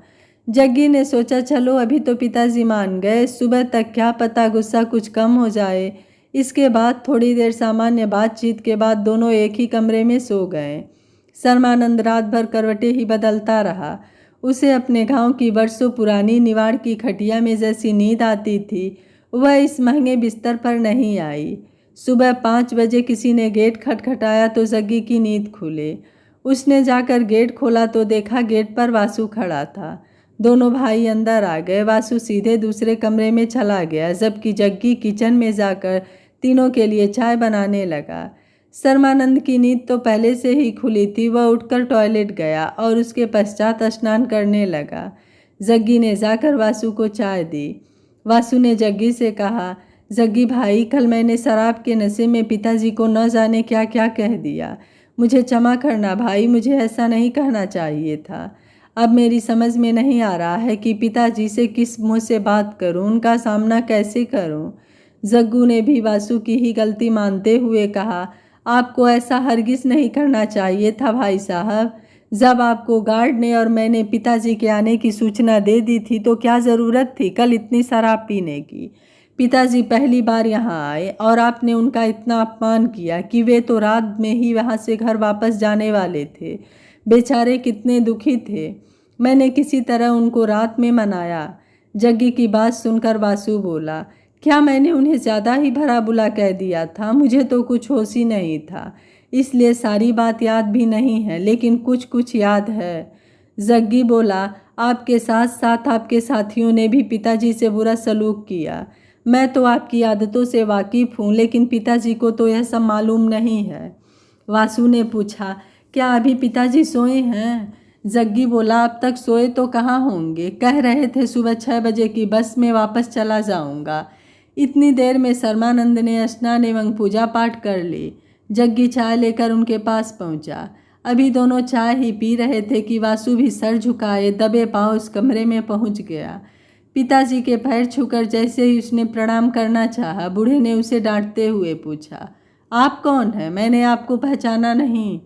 जग्गी ने सोचा, चलो अभी तो पिताजी मान गए, सुबह तक क्या पता गुस्सा कुछ कम हो जाए। इसके बाद थोड़ी देर सामान्य बातचीत के बाद दोनों एक ही कमरे में सो गए। सर्मानंद रात भर करवटें ही बदलता रहा। उसे अपने गांव की वर्षों पुरानी निवाड़ की खटिया में जैसी नींद आती थी, वह इस महंगे बिस्तर पर नहीं आई। सुबह 5 बजे किसी ने गेट खटखटाया तो जग्गी की नींद खुले। उसने जाकर गेट खोला तो देखा गेट पर वासु खड़ा था। दोनों भाई अंदर आ गए। वासु सीधे दूसरे कमरे में चला गया, जबकि जग्गी किचन में जाकर तीनों के लिए चाय बनाने लगा। सर्मानंद की नींद तो पहले से ही खुली थी। वह उठकर टॉयलेट गया और उसके पश्चात स्नान करने लगा। जग्गी ने जाकर वासु को चाय दी। वासु ने जग्गी से कहा, जग्गी भाई, कल मैंने शराब के नशे में पिताजी को न जाने क्या क्या कह दिया। मुझे क्षमा करना भाई, मुझे ऐसा नहीं कहना चाहिए था। अब मेरी समझ में नहीं आ रहा है कि पिताजी से किस मुँह से बात करूं, उनका सामना कैसे करूं। जग्गू ने भी वासु की ही गलती मानते हुए कहा, आपको ऐसा हरगिज़ नहीं करना चाहिए था भाई साहब। जब आपको गार्ड ने और मैंने पिताजी के आने की सूचना दे दी थी तो क्या ज़रूरत थी कल इतनी शराब पीने की। पिताजी पहली बार यहाँ आए और आपने उनका इतना अपमान किया कि वे तो रात में ही वहाँ से घर वापस जाने वाले थे। बेचारे कितने दुखी थे। मैंने किसी तरह उनको रात में मनाया। जग्गी की बात सुनकर वासु बोला, क्या मैंने उन्हें ज़्यादा ही भला बुरा कह दिया था? मुझे तो कुछ होश ही नहीं था, इसलिए सारी बात याद भी नहीं है, लेकिन कुछ कुछ याद है। जग्गी बोला, आपके साथ साथ आपके साथियों ने भी पिताजी से बुरा सलूक किया। मैं तो आपकी आदतों से वाकिफ़ हूँ, लेकिन पिताजी को तो यह सब मालूम नहीं है। वासु ने पूछा, क्या अभी पिताजी सोए हैं? जग्गी बोला, अब तक सोए तो कहाँ होंगे, कह रहे थे सुबह 6 बजे की बस में वापस चला जाऊंगा। इतनी देर में सर्मानंद ने स्नान एवं पूजा पाठ कर ली। जग्गी चाय लेकर उनके पास पहुंचा। अभी दोनों चाय ही पी रहे थे कि वासु भी सर झुकाए दबे पांव उस कमरे में पहुंच गया। पिताजी के पैर छूकर जैसे ही उसने प्रणाम करना चाहा, बूढ़े ने उसे डांटते हुए पूछा, आप कौन हैं? मैंने आपको पहचाना नहीं।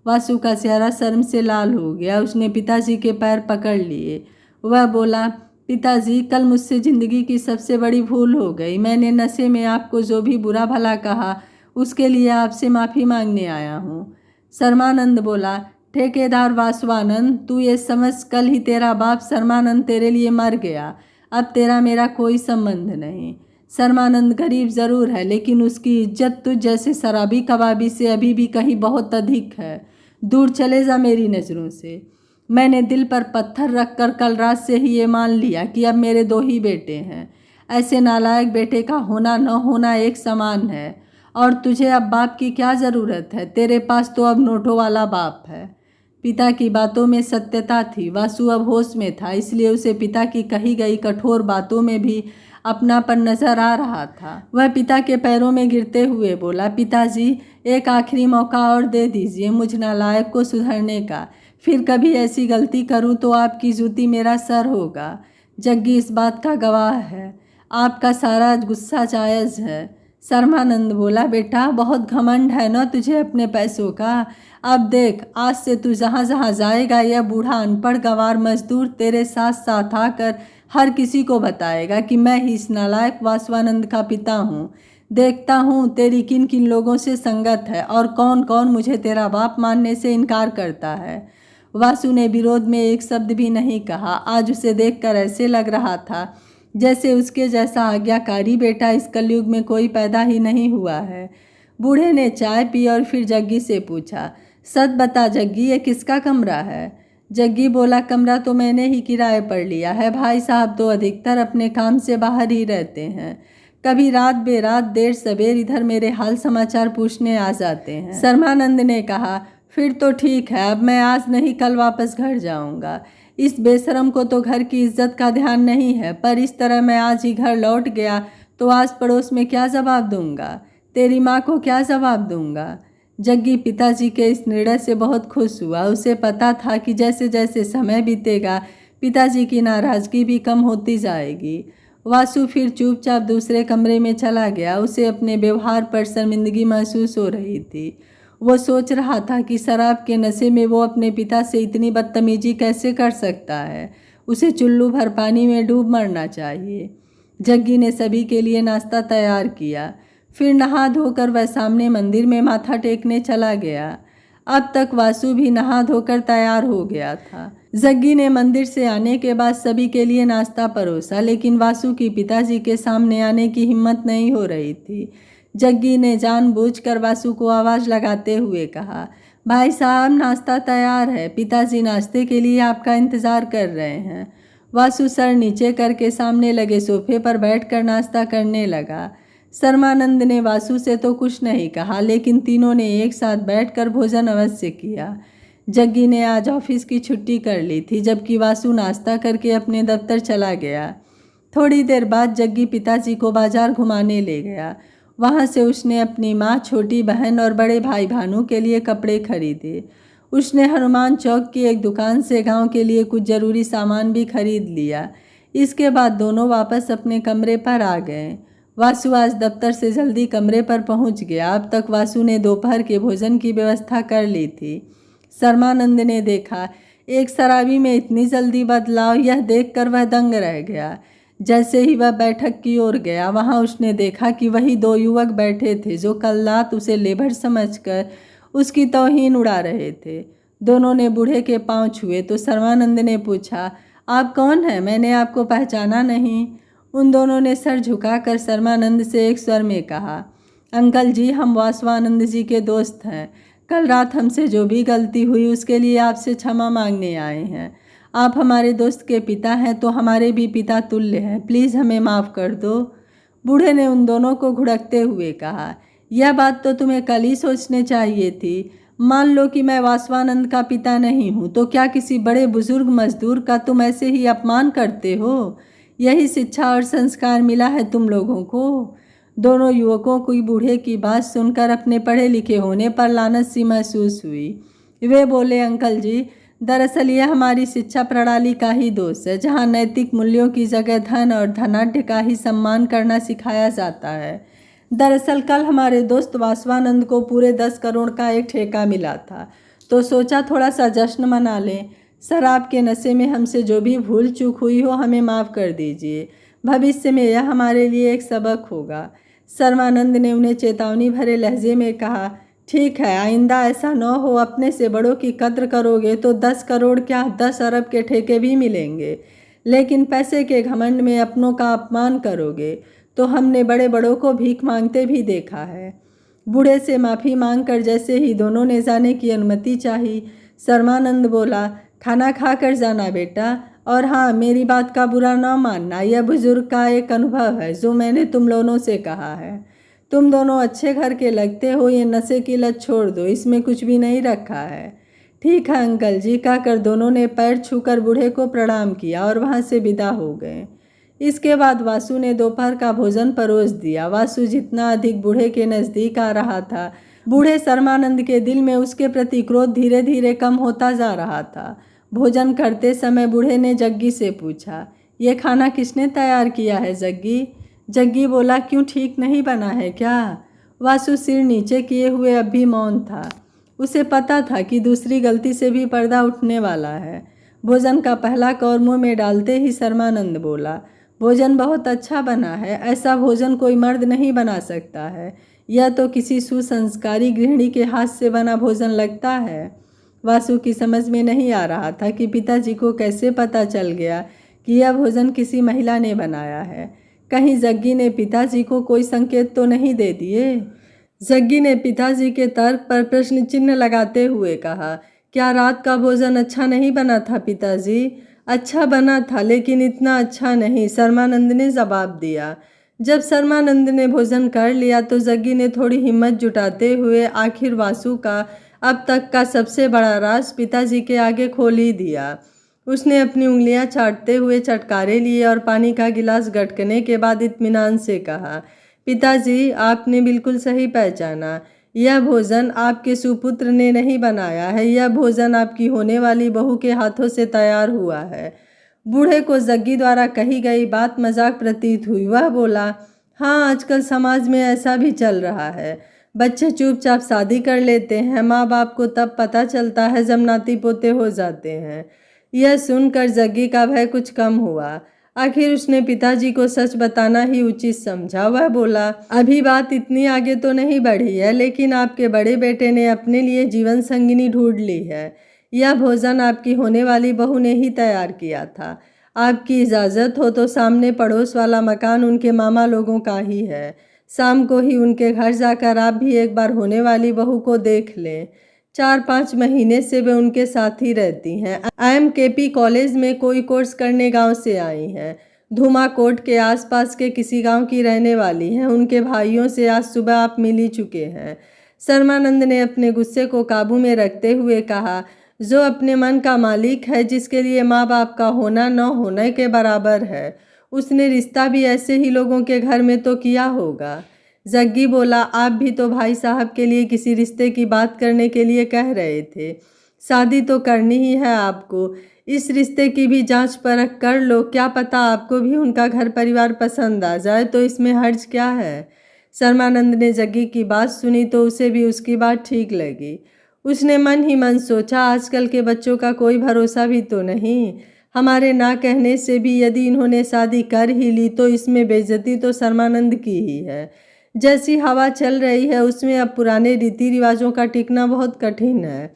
वासु का चेहरा शर्म से लाल हो गया। उसने पिताजी के पैर पकड़ लिए। वह बोला, पिताजी, कल मुझसे ज़िंदगी की सबसे बड़ी भूल हो गई। मैंने नशे में आपको जो भी बुरा भला कहा, उसके लिए आपसे माफ़ी मांगने आया हूँ। सर्मानंद बोला, ठेकेदार वासवानंद, तू ये समझ, कल ही तेरा बाप सर्मानंद तेरे लिए मर गया। अब तेरा मेरा कोई संबंध नहीं। सर्मानंद गरीब ज़रूर है, लेकिन उसकी इज्जत तुझ जैसे शराबी कबाबी से अभी भी कहीं बहुत अधिक है। दूर चले जा मेरी नज़रों से। मैंने दिल पर पत्थर रखकर कल रात से ही ये मान लिया कि अब मेरे 2 ही बेटे हैं। ऐसे नालायक बेटे का होना न होना एक समान है। और तुझे अब बाप की क्या ज़रूरत है? तेरे पास तो अब नोटों वाला बाप है। पिता की बातों में सत्यता थी। वासु अब होश में था, इसलिए उसे पिता की कही गई कठोर बातों में भी अपनापन नजर आ रहा था। वह पिता के पैरों में गिरते हुए बोला, पिताजी, एक आखिरी मौका और दे दीजिए मुझ नालायक को सुधरने का। फिर कभी ऐसी गलती करूं तो आपकी जूती मेरा सर होगा। जग्गी इस बात का गवाह है। आपका सारा गुस्सा जायज़ है। सर्मानंद बोला, बेटा, बहुत घमंड है न तुझे अपने पैसों का। अब देख, आज से तू जहाँ जहाँ जाएगा यह बूढ़ा अनपढ़ गंवार मजदूर तेरे साथ साथ आकर हर किसी को बताएगा कि मैं ही इस नालायक वासवानंद का पिता हूँ। देखता हूँ तेरी किन किन लोगों से संगत है और कौन कौन मुझे तेरा बाप मानने से इनकार करता है। वासु ने विरोध में एक शब्द भी नहीं कहा। आज उसे देखकर ऐसे लग रहा था जैसे उसके जैसा आज्ञाकारी बेटा इस कलयुग में कोई पैदा ही नहीं हुआ है। बूढ़े ने चाय पी और फिर जग्गी से पूछा, सच बता जग्गी, ये किसका कमरा है? जग्गी बोला, कमरा तो मैंने ही किराए पर लिया है। भाई साहब तो अधिकतर अपने काम से बाहर ही रहते हैं। कभी रात बेरात देर सवेर इधर मेरे हाल समाचार पूछने आ जाते हैं। सर्मानंद ने कहा, फिर तो ठीक है, अब मैं आज नहीं कल वापस घर जाऊंगा। इस बेशरम को तो घर की इज्जत का ध्यान नहीं है, पर इस तरह मैं आज ही घर लौट गया तो आस पड़ोस में क्या जवाब दूंगा? तेरी माँ को क्या जवाब दूंगा? जग्गी पिताजी के इस निर्णय से बहुत खुश हुआ। उसे पता था कि जैसे जैसे समय बीतेगा पिताजी की नाराज़गी भी कम होती जाएगी। वासु फिर चुपचाप दूसरे कमरे में चला गया। उसे अपने व्यवहार पर शर्मिंदगी महसूस हो रही थी। वो सोच रहा था कि शराब के नशे में वो अपने पिता से इतनी बदतमीजी कैसे कर सकता है। उसे चुल्लू भर पानी में डूब मरना चाहिए। जग्गी ने सभी के लिए नाश्ता तैयार किया। फिर नहा धोकर वह सामने मंदिर में माथा टेकने चला गया। अब तक वासु भी नहा धोकर तैयार हो गया था। जग्गी ने मंदिर से आने के बाद सभी के लिए नाश्ता परोसा, लेकिन वासु की पिताजी के सामने आने की हिम्मत नहीं हो रही थी। जग्गी ने जानबूझकर वासु को आवाज़ लगाते हुए कहा, भाई साहब नाश्ता तैयार है, पिताजी नाश्ते के लिए आपका इंतज़ार कर रहे हैं। वासु सर नीचे करके सामने लगे सोफे पर बैठकर नाश्ता करने लगा। शर्मानंद ने वासु से तो कुछ नहीं कहा, लेकिन तीनों ने एक साथ बैठकर भोजन अवश्य किया। जग्गी ने आज ऑफिस की छुट्टी कर ली थी, जबकि वासु नाश्ता करके अपने दफ्तर चला गया। थोड़ी देर बाद जग्गी पिताजी को बाजार घुमाने ले गया। वहाँ से उसने अपनी माँ, छोटी बहन और बड़े भाई भानु के लिए कपड़े खरीदे। उसने हनुमान चौक की एक दुकान से गांव के लिए कुछ ज़रूरी सामान भी खरीद लिया। इसके बाद दोनों वापस अपने कमरे पर आ गए। वासु आज दफ्तर से जल्दी कमरे पर पहुंच गया। अब तक वासु ने दोपहर के भोजन की व्यवस्था कर ली थी। शर्मानंद ने देखा, एक शराबी में इतनी जल्दी बदलाव, यह देखकर वह दंग रह गया। जैसे ही वह बैठक की ओर गया, वहां उसने देखा कि वही दो युवक बैठे थे जो कल रात उसे लेबर समझकर उसकी तौहीन उड़ा रहे थे। दोनों ने बूढ़े के पांव छुए तो शर्मानंद ने पूछा, आप कौन हैं? मैंने आपको पहचाना नहीं। उन दोनों ने सर झुकाकर शर्मानंद से एक स्वर में कहा, अंकल जी, हम वासवानंद जी के दोस्त हैं। कल रात हमसे जो भी गलती हुई उसके लिए आपसे क्षमा मांगने आए हैं। आप हमारे दोस्त के पिता हैं तो हमारे भी पिता तुल्य हैं, प्लीज़ हमें माफ़ कर दो। बूढ़े ने उन दोनों को घुड़कते हुए कहा, यह बात तो तुम्हें कल ही सोचने चाहिए थी। मान लो कि मैं वासवानंद का पिता नहीं हूँ, तो क्या किसी बड़े बुजुर्ग मजदूर का तुम ऐसे ही अपमान करते हो? यही शिक्षा और संस्कार मिला है तुम लोगों को। दोनों युवकों को बूढ़े की बात सुनकर अपने पढ़े लिखे होने पर लानत सी महसूस हुई। वे बोले, अंकल जी, दरअसल यह हमारी शिक्षा प्रणाली का ही दोष है, जहाँ नैतिक मूल्यों की जगह धन और धनाढ्य का ही सम्मान करना सिखाया जाता है। दरअसल कल हमारे दोस्त वासवानंद को पूरे 10 करोड़ का एक ठेका मिला था, तो सोचा थोड़ा सा जश्न मना लें। शराब के नशे में हमसे जो भी भूल चूक हुई हो हमें माफ़ कर दीजिए। भविष्य में यह हमारे लिए एक सबक होगा। शर्मानंद ने उन्हें चेतावनी भरे लहजे में कहा, ठीक है, आइंदा ऐसा न हो। अपने से बड़ों की कद्र करोगे तो 10 करोड़ क्या 10 अरब के ठेके भी मिलेंगे, लेकिन पैसे के घमंड में अपनों का अपमान करोगे तो हमने बड़े बड़ों को भीख मांगते भी देखा है। बूढ़े से माफ़ी मांगकर जैसे ही दोनों ने जाने की अनुमति चाही, शर्मानंद बोला, खाना खा कर जाना बेटा, और हाँ, मेरी बात का बुरा न मानना। यह बुजुर्ग का एक अनुभव है जो मैंने तुम दोनों से कहा है। तुम दोनों अच्छे घर के लगते हो, ये नशे की लत छोड़ दो, इसमें कुछ भी नहीं रखा है। ठीक है अंकल जी, कहकर दोनों ने पैर छूकर बूढ़े को प्रणाम किया और वहाँ से विदा हो गए। इसके बाद वासु ने दोपहर का भोजन परोस दिया। वासु जितना अधिक बूढ़े के नज़दीक आ रहा था, बूढ़े शर्मानंद के दिल में उसके प्रति क्रोध धीरे धीरे कम होता जा रहा था। भोजन करते समय बूढ़े ने जग्गी से पूछा, ये खाना किसने तैयार किया है जग्गी? जग्गी बोला, क्यों, ठीक नहीं बना है क्या? वासु सिर नीचे किए हुए अब भी मौन था। उसे पता था कि दूसरी गलती से भी पर्दा उठने वाला है। भोजन का पहला कौर मुँह में डालते ही शर्मानंद बोला, भोजन बहुत अच्छा बना है। ऐसा भोजन कोई मर्द नहीं बना सकता है। यह तो किसी सुसंस्कारी गृहिणी के हाथ से बना भोजन लगता है। वासु की समझ में नहीं आ रहा था कि पिताजी को कैसे पता चल गया कि यह भोजन किसी महिला ने बनाया है। कहीं जग्गी ने पिताजी को कोई संकेत तो नहीं दे दिए? जग्गी ने पिताजी के तर्क पर प्रश्न चिन्ह लगाते हुए कहा, क्या रात का भोजन अच्छा नहीं बना था पिताजी? अच्छा बना था, लेकिन इतना अच्छा नहीं, शर्मानंद ने जवाब दिया। जब शर्मानंद ने भोजन कर लिया तो जग्गी ने थोड़ी हिम्मत जुटाते हुए आखिर वासु का अब तक का सबसे बड़ा राज पिताजी के आगे खोल ही दिया। उसने अपनी उंगलियां चाटते हुए चटकारे लिए और पानी का गिलास गटकने के बाद इत्मीनान से कहा, पिताजी, आपने बिल्कुल सही पहचाना। यह भोजन आपके सुपुत्र ने नहीं बनाया है, यह भोजन आपकी होने वाली बहू के हाथों से तैयार हुआ है। बूढ़े को जग्गी द्वारा कही गई बात मजाक प्रतीत हुई। वह बोला, हाँ, आजकल समाज में ऐसा भी चल रहा है। बच्चे चुपचाप शादी कर लेते हैं, माँ बाप को तब पता चलता है जब नाती पोते हो जाते हैं। यह सुनकर जग्गी का भय कुछ कम हुआ। आखिर उसने पिताजी को सच बताना ही उचित समझा। वह बोला, अभी बात इतनी आगे तो नहीं बढ़ी है, लेकिन आपके बड़े बेटे ने अपने लिए जीवन संगिनी ढूंढ ली है। यह भोजन आपकी होने वाली बहू ने ही तैयार किया था। आपकी इजाज़त हो तो सामने पड़ोस वाला मकान उनके मामा लोगों का ही है। शाम को ही उनके घर जाकर आप भी एक बार होने वाली बहू को देख लें। 4-5 महीने से वे उनके साथ ही रहती हैं। IMKP कॉलेज में कोई कोर्स करने गांव से आई हैं। धुमाकोट के आसपास के किसी गांव की रहने वाली हैं। उनके भाइयों से आज सुबह आप मिल ही चुके हैं। शर्मानंद ने अपने गुस्से को काबू में रखते हुए कहा, जो अपने मन का मालिक है, जिसके लिए माँ बाप का होना न होने के बराबर है, उसने रिश्ता भी ऐसे ही लोगों के घर में तो किया होगा। जग्गी बोला, आप भी तो भाई साहब के लिए किसी रिश्ते की बात करने के लिए कह रहे थे। शादी तो करनी ही है आपको। इस रिश्ते की भी जांच परख कर लो, क्या पता आपको भी उनका घर परिवार पसंद आ जाए तो इसमें हर्ज क्या है। शर्मानंद ने जग्गी की बात सुनी तो उसे भी उसकी बात ठीक लगी। उसने मन ही मन सोचा, आजकल के बच्चों का कोई भरोसा भी तो नहीं। हमारे ना कहने से भी यदि इन्होंने शादी कर ही ली तो इसमें बेइज्जती तो शर्मानंद की ही है। जैसी हवा चल रही है उसमें अब पुराने रीति रिवाजों का टिकना बहुत कठिन है।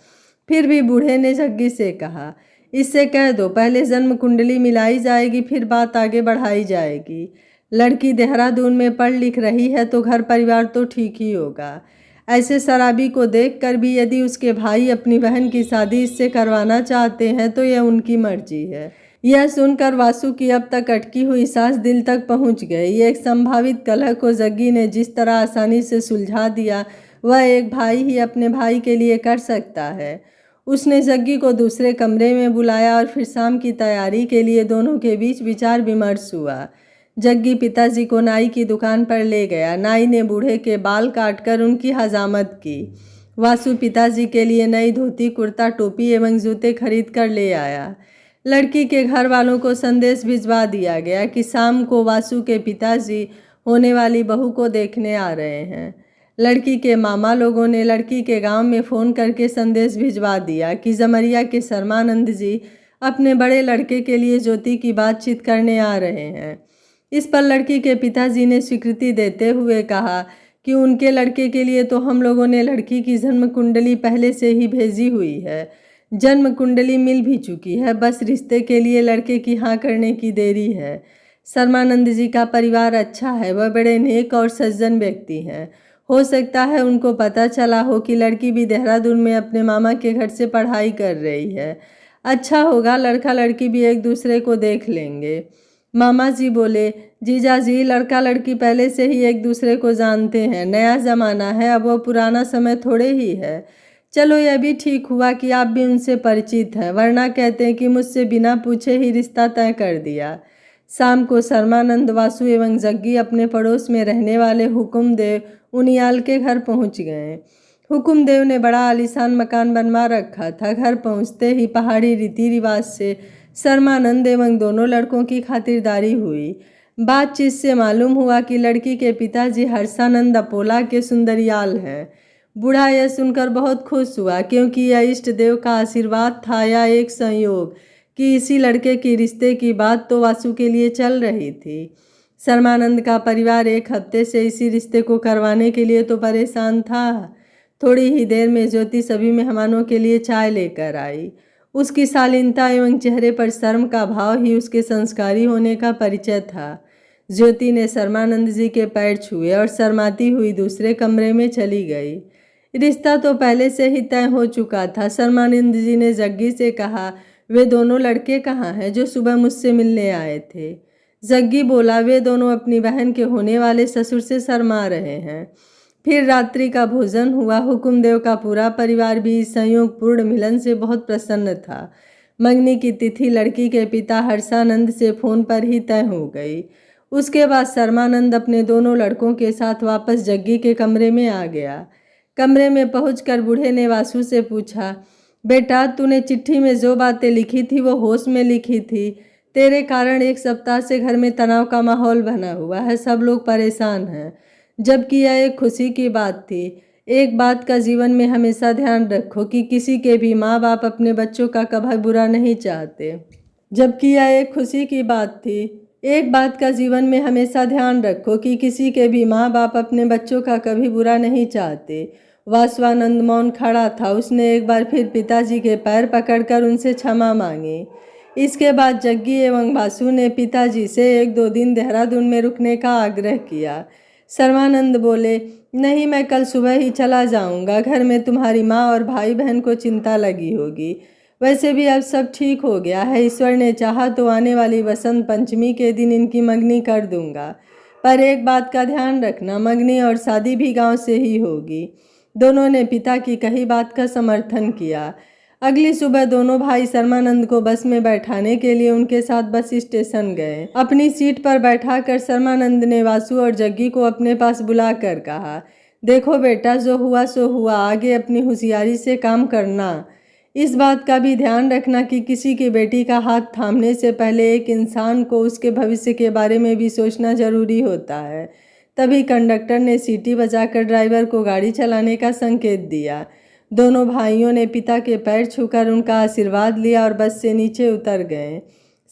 फिर भी बूढ़े ने जग्गी से कहा, इससे कह दो पहले जन्म कुंडली मिलाई जाएगी, फिर बात आगे बढ़ाई जाएगी। लड़की देहरादून में पढ़ लिख रही है तो घर परिवार तो ठीक ही होगा। ऐसे शराबी को देखकर भी यदि उसके भाई अपनी बहन की शादी इससे करवाना चाहते हैं तो यह उनकी मर्जी है। यह सुनकर वासु की अब तक अटकी हुई सांस दिल तक पहुंच गई। एक संभावित कलह को जग्गी ने जिस तरह आसानी से सुलझा दिया, वह एक भाई ही अपने भाई के लिए कर सकता है। उसने जग्गी को दूसरे कमरे में बुलाया और फिर शाम की तैयारी के लिए दोनों के बीच विचार विमर्श हुआ। जग्गी पिताजी को नाई की दुकान पर ले गया। नाई ने बूढ़े के बाल काटकर उनकी हजामत की। वासु पिताजी के लिए नई धोती, कुर्ता, टोपी एवं जूते खरीद कर ले आया। लड़की के घर वालों को संदेश भिजवा दिया गया कि शाम को वासु के पिताजी होने वाली बहू को देखने आ रहे हैं। लड़की के मामा लोगों ने लड़की के गांव में फ़ोन करके संदेश भिजवा दिया कि जमरिया के शर्मानंद जी अपने बड़े लड़के के लिए ज्योति की बातचीत करने आ रहे हैं। इस पर लड़की के पिताजी ने स्वीकृति देते हुए कहा कि उनके लड़के के लिए तो हम लोगों ने लड़की की जन्म कुंडली पहले से ही भेजी हुई है। जन्म कुंडली मिल भी चुकी है, बस रिश्ते के लिए लड़के की हाँ करने की देरी है। शर्मानंद जी का परिवार अच्छा है, वह बड़े नेक और सज्जन व्यक्ति हैं। हो सकता है उनको पता चला हो कि लड़की भी देहरादून में अपने मामा के घर से पढ़ाई कर रही है। अच्छा होगा लड़का लड़की भी एक दूसरे को देख लेंगे। मामा जी बोले, जीजा जी, लड़का लड़की पहले से ही एक दूसरे को जानते हैं। नया ज़माना है, अब वो पुराना समय थोड़े ही है। चलो यह भी ठीक हुआ कि आप भी उनसे परिचित हैं, वरना कहते हैं कि मुझसे बिना पूछे ही रिश्ता तय कर दिया। शाम को शर्मानंद, वासु एवं जग्गी अपने पड़ोस में रहने वाले हुकुमदेव उनियाल के घर पहुंच गए। हुकुमदेव ने बड़ा आलीशान मकान बनवा रखा था। घर पहुंचते ही पहाड़ी रीति रिवाज से शर्मानंद एवं दोनों लड़कों की खातिरदारी हुई। बातचीत से मालूम हुआ कि लड़की के पिताजी हर्षानंद अपोला के सुंदरियाल हैं। बूढ़ा यह सुनकर बहुत खुश हुआ, क्योंकि यह इष्ट देव का आशीर्वाद था या एक संयोग कि इसी लड़के की रिश्ते की बात तो वासु के लिए चल रही थी। शर्मानंद का परिवार एक हफ्ते से इसी रिश्ते को करवाने के लिए तो परेशान था। थोड़ी ही देर में ज्योति सभी मेहमानों के लिए चाय लेकर आई। उसकी शालीनता एवं चेहरे पर शर्म का भाव ही उसके संस्कारी होने का परिचय था। ज्योति ने शर्मानंद जी के पैर छुए और शर्माती हुई दूसरे कमरे में चली गई। रिश्ता तो पहले से ही तय हो चुका था। शर्मानंद जी ने जग्गी से कहा, वे दोनों लड़के कहाँ हैं जो सुबह मुझसे मिलने आए थे। जग्गी बोला, वे दोनों अपनी बहन के होने वाले ससुर से शर्मा रहे हैं। फिर रात्रि का भोजन हुआ। हुकुमदेव का पूरा परिवार भी इस संयोगपूर्ण मिलन से बहुत प्रसन्न था। मंगनी की तिथि लड़की के पिता हर्षानंद से फोन पर ही तय हो गई। उसके बाद शर्मानंद अपने दोनों लड़कों के साथ वापस जग्गी के कमरे में आ गया। कमरे में पहुंचकर बूढ़े ने वासु से पूछा, बेटा, तूने चिट्ठी में जो बातें लिखी थी वो होश में लिखी थी? तेरे कारण एक सप्ताह से घर में तनाव का माहौल बना हुआ है, सब लोग परेशान हैं, जबकि यह एक खुशी की बात थी। एक बात का जीवन में हमेशा ध्यान रखो कि किसी के भी माँ बाप अपने बच्चों का कभी बुरा नहीं चाहते। जबकि यह एक खुशी की बात थी। एक बात का जीवन में हमेशा ध्यान रखो कि किसी के भी माँ बाप अपने बच्चों का कभी बुरा नहीं चाहते। वासवानंद मौन खड़ा था। उसने एक बार फिर पिताजी के पैर पकड़कर उनसे क्षमा मांगी। इसके बाद जग्गी एवं वासु ने पिताजी से 1-2 दिन देहरादून में रुकने का आग्रह किया। सर्वानंद बोले, नहीं, मैं कल सुबह ही चला जाऊंगा। घर में तुम्हारी माँ और भाई बहन को चिंता लगी होगी। वैसे भी अब सब ठीक हो गया है। ईश्वर ने चाहा तो आने वाली वसंत पंचमी के दिन इनकी मंगनी कर दूंगा। पर एक बात का ध्यान रखना, मंगनी और शादी भी गांव से ही होगी। दोनों ने पिता की कही बात का समर्थन किया। अगली सुबह दोनों भाई सर्मानंद को बस में बैठाने के लिए उनके साथ बस स्टेशन गए। अपनी सीट पर बैठाकर सर्मानंद ने वासु और जग्गी को अपने पास बुलाकर कहा, देखो बेटा, जो हुआ सो हुआ, आगे अपनी होशियारी से काम करना। इस बात का भी ध्यान रखना कि किसी की बेटी का हाथ थामने से पहले एक इंसान को उसके भविष्य के बारे में भी सोचना जरूरी होता है। तभी कंडक्टर ने सीटी बजाकर ड्राइवर को गाड़ी चलाने का संकेत दिया। दोनों भाइयों ने पिता के पैर छूकर उनका आशीर्वाद लिया और बस से नीचे उतर गए।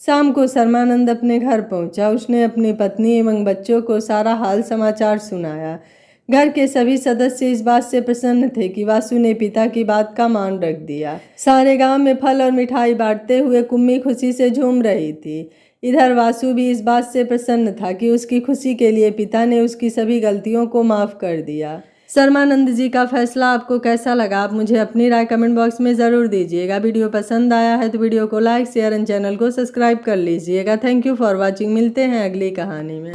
शाम को सर्मानंद अपने घर पहुंचा। उसने अपनी पत्नी एवं बच्चों को सारा हाल समाचार सुनाया। घर के सभी सदस्य इस बात से प्रसन्न थे कि वासु ने पिता की बात का मान रख दिया। सारे गांव में फल और मिठाई बांटते हुए कुम्मी खुशी से झूम रही थी। इधर वासु भी इस बात से प्रसन्न था कि उसकी खुशी के लिए पिता ने उसकी सभी गलतियों को माफ़ कर दिया। सर्मानंद जी का फैसला आपको कैसा लगा? आप मुझे अपनी राय कमेंट बॉक्स में ज़रूर दीजिएगा। वीडियो पसंद आया है तो वीडियो को लाइक, शेयर एंड चैनल को सब्सक्राइब कर लीजिएगा। Thank you for watching. मिलते हैं अगली कहानी में।